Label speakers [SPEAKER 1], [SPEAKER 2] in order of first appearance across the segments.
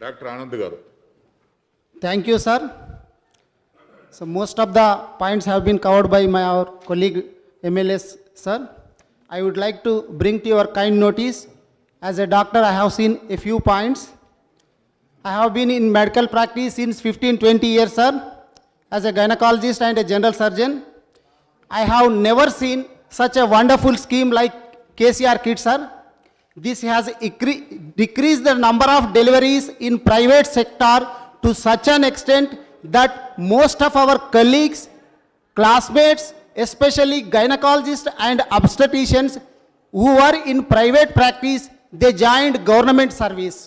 [SPEAKER 1] Doctor Anand గారు.
[SPEAKER 2] Thank you, sir. So most of the points have been covered by our colleague MLS, sir. I would like to bring to your kind notice, as a doctor, I have seen a few points. I have been in medical practice since 15-20 years, sir, as a gynecologist and a general surgeon. I have never seen such a wonderful scheme like KCR Kit, sir. This has decreased the number of deliveries in private sector to such an extent that most of our colleagues, classmates, especially gynecologists and obstetricians who are in private practice, they joined government service.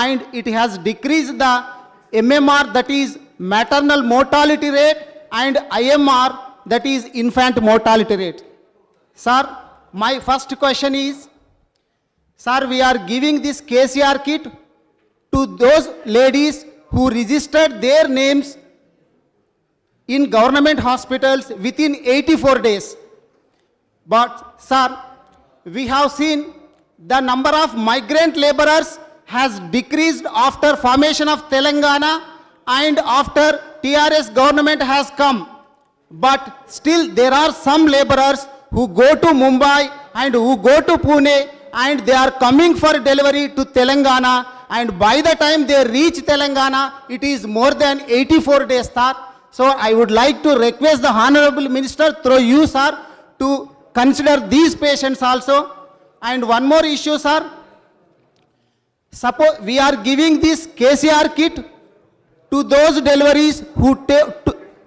[SPEAKER 2] And it has decreased the MMR, that is maternal mortality rate, and IMR, that is infant mortality rate. Sir, my first question is, sir, we are giving this KCR kit to those ladies who registered their names in government hospitals within 84 days. But, sir, we have seen the number of migrant laborers has decreased after formation of Telangana and after TRS government has come. But still there are some laborers who go to Mumbai and who go to Pune and they are coming for delivery to Telangana, and by the time they reach Telangana, it is more than 84 days, sir. So I would like to request the Honorable Minister through you, sir, to consider these patients also. And one more issue, sir. Suppose we are giving this KCR kit to those deliveries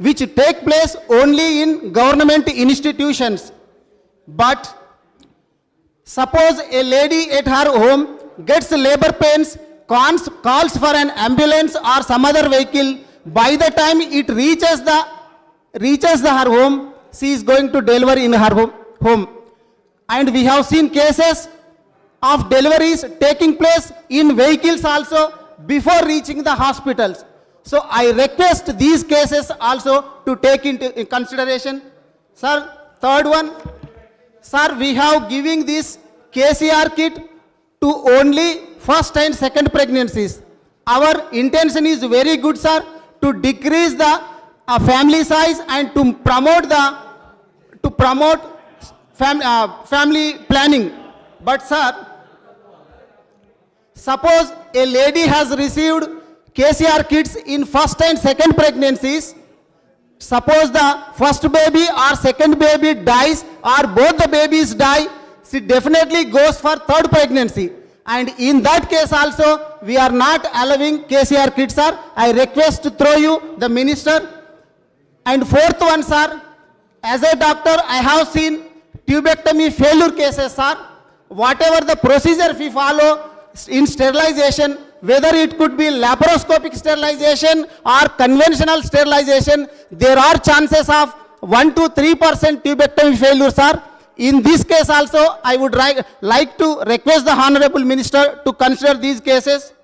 [SPEAKER 2] which take place only in government institutions. But suppose a lady at her home gets labor pains, calls for an ambulance or some other vehicle. By the time it reaches her home, she is going to deliver in her home. And we have seen cases of deliveries taking place in vehicles also before reaching the hospitals. So I request these cases also to take into consideration. Sir, third one, sir, we have giving this KCR kit to only first and second pregnancies. Our intention is very good, sir, to decrease the family size and to promote family planning. But sir, suppose a lady has received KCR kits in first and second pregnancies. Suppose the first baby or second baby dies or both the babies die, she definitely goes for third pregnancy. And in that case also, we are not allowing KCR kits, sir. I request through you, the minister. And fourth one, sir, as a doctor, I have seen tubectomy failure cases, sir. Whatever the procedure we follow in sterilization, whether it could be laparoscopic sterilization or conventional sterilization, there are chances of 1 to 3% tubectomy failure, sir. In this case also, I would like to request the Honorable Minister to consider these cases.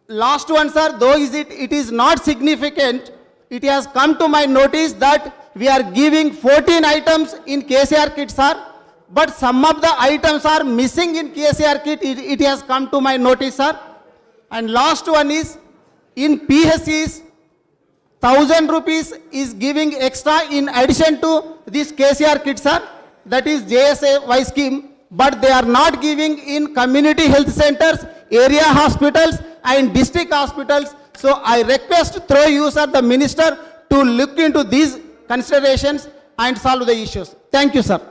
[SPEAKER 2] Last one, sir, though it is not significant, it has come to my notice that we are giving 14 items in KCR kit, sir. But some of the items are missing in KCR kit. It has come to my notice, sir. And last one is, in PHCs, 1,000 rupees is giving extra in addition to this KCR kit, sir. That is JSAY scheme. But they are not giving in community health centers, area hospitals and district hospitals. So I request through you, sir, the minister, to look into these considerations and solve the issues. Thank you, sir.